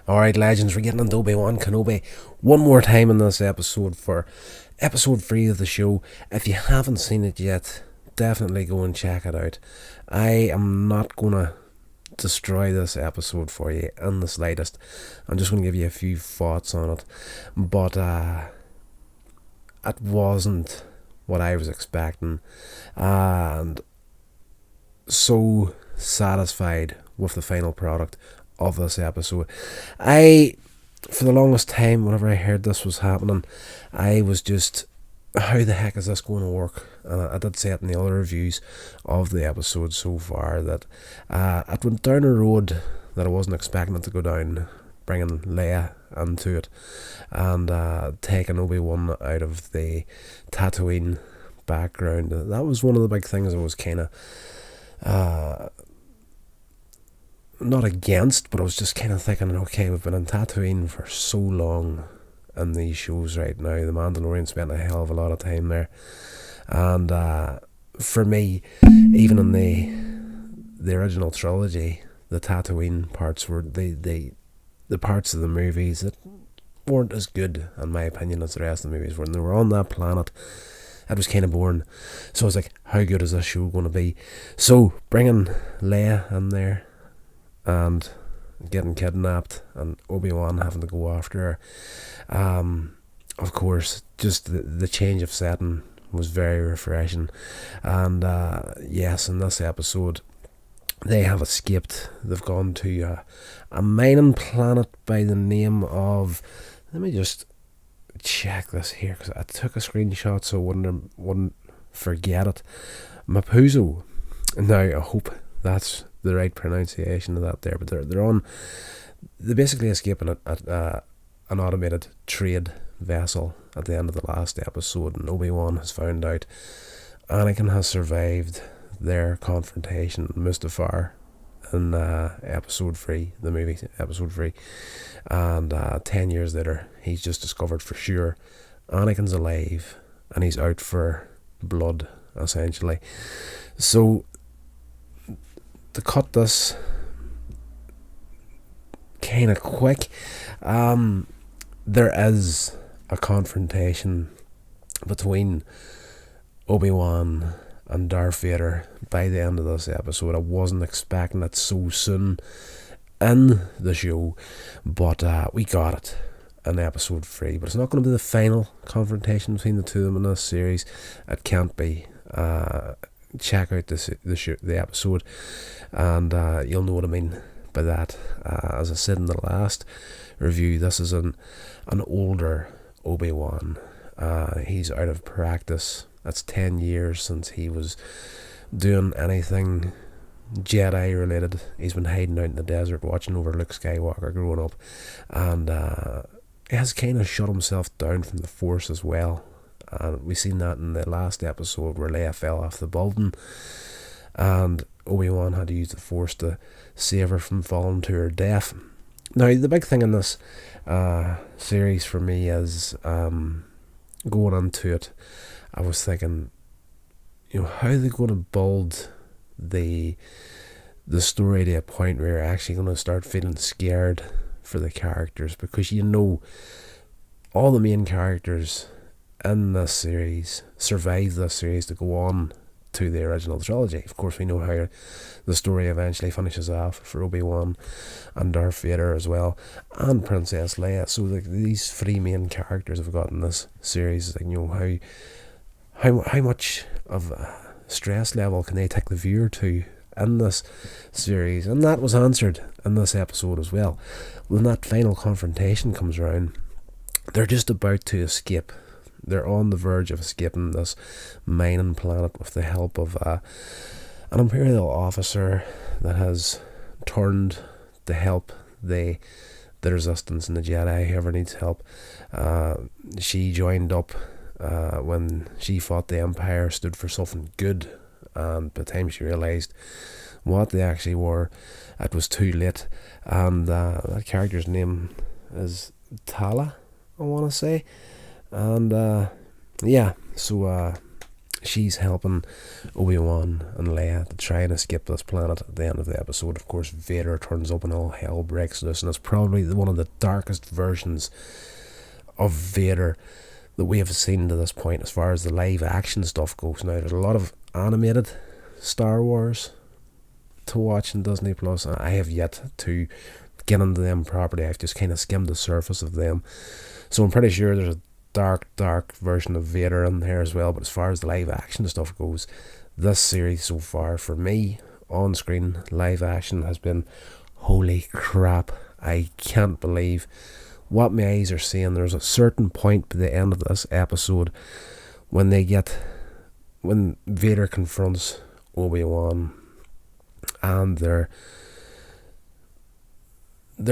Alright, legends, we're getting into Obi-Wan Kenobi one more time in this episode for episode 3 of the show. If you haven't seen it yet, definitely go and check it out. I am not going to destroy this episode for you in the slightest. I'm just going to give you a few thoughts on it. But it wasn't what I was expecting. And so satisfied with the final product of this episode. For the longest time, whenever I heard this was happening, I was just, how the heck is this going to work? And I did say it in the other reviews of the episode so far that it went down a road that I wasn't expecting it to go down, bringing Leia into it and taking Obi-Wan out of the Tatooine background. That was one of the big things I was kind of not against, but I was just kind of thinking, okay, we've been in Tatooine for so long in these shows right now. The Mandalorian spent a hell of a lot of time there, and for me, even in the original trilogy, the Tatooine parts were the parts of the movies that weren't as good, in my opinion, as the rest of the movies. When they were on that planet, it was kind of boring. So I was like, how good is this show going to be? So bringing Leia in there and getting kidnapped and Obi-Wan having to go after her, of course, just the change of setting was very refreshing. And yes, in this episode they have escaped. They've gone to a mining planet by the name of, let me just check this here because I took a screenshot so I wouldn't forget it. Mapuzo. Now I hope that's the right pronunciation of that there, but they basically escape at an automated trade vessel at the end of the last episode, and Obi-Wan has found out Anakin has survived their confrontation with Mustafar in episode 3, the movie episode 3, and 10 years later he's just discovered for sure Anakin's alive and he's out for blood, essentially. So to cut this kind of quick, there is a confrontation between Obi-Wan and Darth Vader by the end of this episode. I wasn't expecting it so soon in the show, but we got it in episode 3. But it's not going to be the final confrontation between the two of them in this series. It can't be. Check out the episode and you'll know what I mean by that. As I said in the last review, this is an older Obi-Wan. He's out of practice. That's 10 years since he was doing anything Jedi related. He's been hiding out in the desert watching over Luke Skywalker growing up, and he has kind of shut himself down from the Force as well. We seen that in the last episode where Leia fell off the building and Obi-Wan had to use the Force to save her from falling to her death. Now, the big thing in this series for me is going into it, I was thinking, how are they going to build the story to a point where you're actually going to start feeling scared for the characters, because all the main characters in this series survive this series to go on to the original trilogy. Of course, we know how the story eventually finishes off for Obi-Wan and Darth Vader as well, and Princess Leia. So these 3 main characters have got in this series, how much of a stress level can they take the viewer to in this series? And that was answered in this episode as well. When that final confrontation comes around, they're just about to escape. They're on the verge of escaping this mining planet with the help of an Imperial officer that has turned to help the Resistance and the Jedi, whoever needs help. She joined up when she thought the Empire stood for something good, and by the time she realised what they actually were, it was too late. And that character's name is Tala, I want to say. And yeah, so she's helping Obi-Wan and Leia to try and escape this planet. At the end of the episode, of course, Vader turns up and all hell breaks loose, and it's probably one of the darkest versions of Vader that we have seen to this point as far as the live action stuff goes. Now, there's a lot of animated Star Wars to watch in Disney Plus, and I have yet to get into them properly. I've just kind of skimmed the surface of them, so I'm pretty sure there's a dark version of Vader in there as well. But as far as the live action stuff goes, this series so far for me on screen live action has been holy crap. I can't believe what my eyes are seeing. There's a certain point by the end of this episode when Vader confronts Obi-Wan, and they're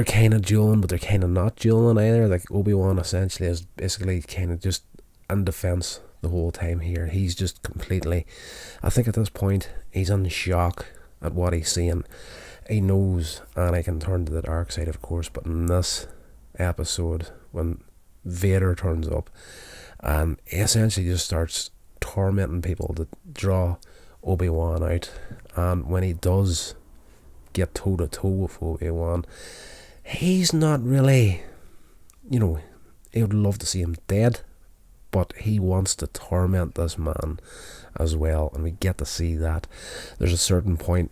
kind of dueling, but they're kind of not dueling either. Like, Obi-Wan essentially is basically kind of just in defense the whole time here. He's just completely, I think at this point, he's in shock at what he's seeing. He knows Anakin turned to the dark side, of course, but in this episode, when Vader turns up, he essentially just starts tormenting people to draw Obi-Wan out. And when he does get toe to toe with Obi-Wan, he's not really, he would love to see him dead, but he wants to torment this man as well, and we get to see that. There's a certain point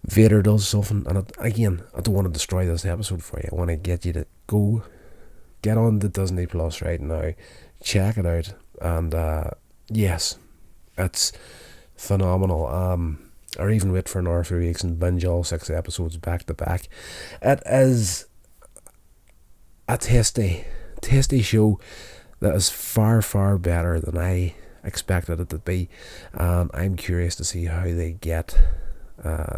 Vader does something, and I don't want to destroy this episode for you. I want to get you to go get on the Disney Plus right now, check it out, and yes, it's phenomenal. Or even wait for another few weeks and binge all 6 episodes back to back. It is a tasty show that is far better than I expected it to be, and I'm curious to see how they get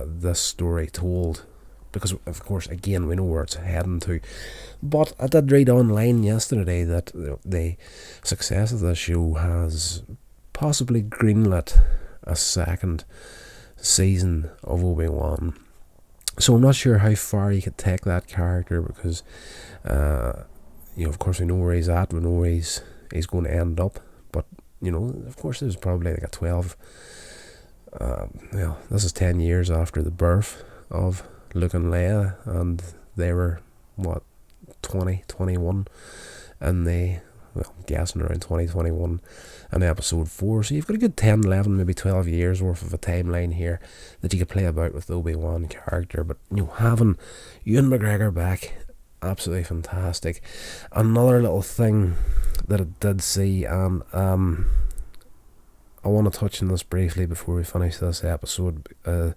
this story told, because of course, again, we know where it's heading to. But I did read online yesterday that the success of this show has possibly greenlit a second season of Obi-Wan. So I'm not sure how far you could take that character, because of course we know where he's at, we know where he's going to end up, but of course there's probably like a 12 this is 10 years after the birth of Luke and Leia, and they were 21, and I'm guessing around 2021 in episode 4. So you've got a good 10, 11, maybe 12 years worth of a timeline here that you could play about with the Obi-Wan character. But having Ewan McGregor back, absolutely fantastic. Another little thing that I did see, and I want to touch on this briefly before we finish this episode. There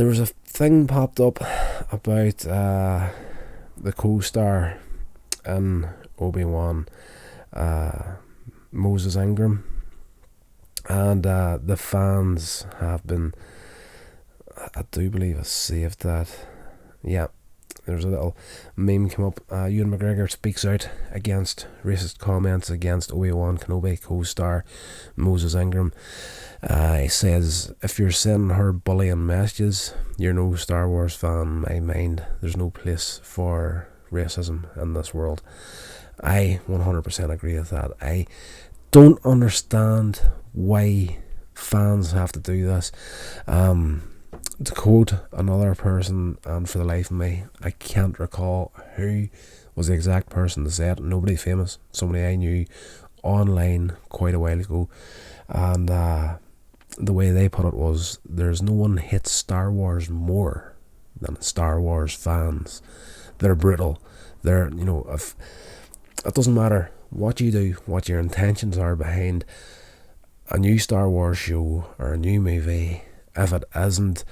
was a thing popped up about the co-star in Obi-Wan, Moses Ingram, and the fans have been, I do believe I saved that. Yeah, there's a little meme come up. Ewan McGregor speaks out against racist comments against Obi-Wan Kenobi co-star Moses Ingram. He says, if you're sending her bullying messages, you're no Star Wars fan in my mind. There's no place for racism in this world. I 100% agree with that. I don't understand why fans have to do this. To quote another person, and for the life of me, I can't recall who was the exact person to say it. Nobody famous, somebody I knew online quite a while ago, and the way they put it was, there's no one hits Star Wars more than Star Wars fans. They're brutal. They're, if it doesn't matter what you do, what your intentions are behind a new Star Wars show or a new movie, if it isn't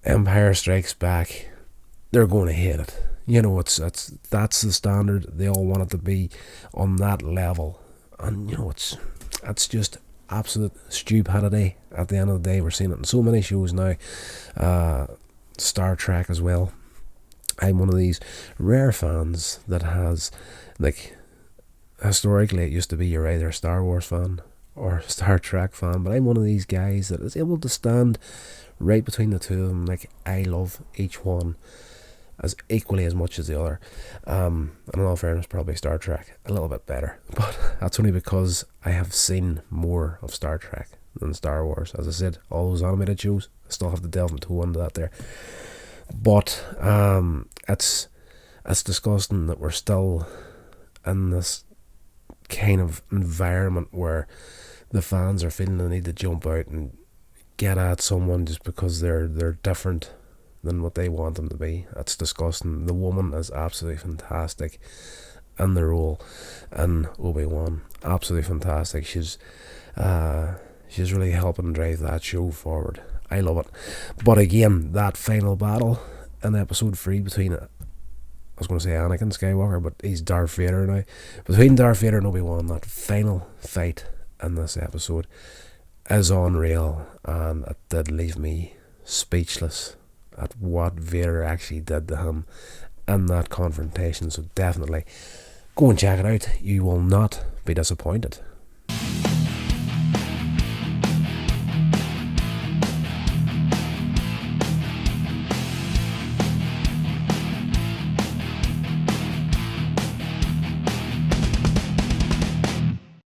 Empire Strikes Back, they're going to hate it. That's the standard. They all want it to be on that level, and it's just absolute stupidity. At the end of the day, we're seeing it in so many shows now. Star Trek as well. I'm one of these rare fans that has, historically it used to be you're either a Star Wars fan or a Star Trek fan, but I'm one of these guys that is able to stand right between the two of them. I love each one as equally as much as the other. And in all fairness, probably Star Trek a little bit better, but that's only because I have seen more of Star Trek than Star Wars. As I said, all those animated shows, I still have to delve into that there. But it's disgusting that we're still in this kind of environment where the fans are feeling the need to jump out and get at someone just because they're different than what they want them to be. That's disgusting. The woman is absolutely fantastic in the role in Obi-Wan. Absolutely fantastic. She's really helping drive that show forward. I love it. But again, that final battle in episode 3 between, I was going to say Anakin Skywalker, but he's Darth Vader now. Between Darth Vader and Obi-Wan, that final fight in this episode is unreal, and it did leave me speechless at what Vader actually did to him in that confrontation. So definitely go and check it out. You will not be disappointed.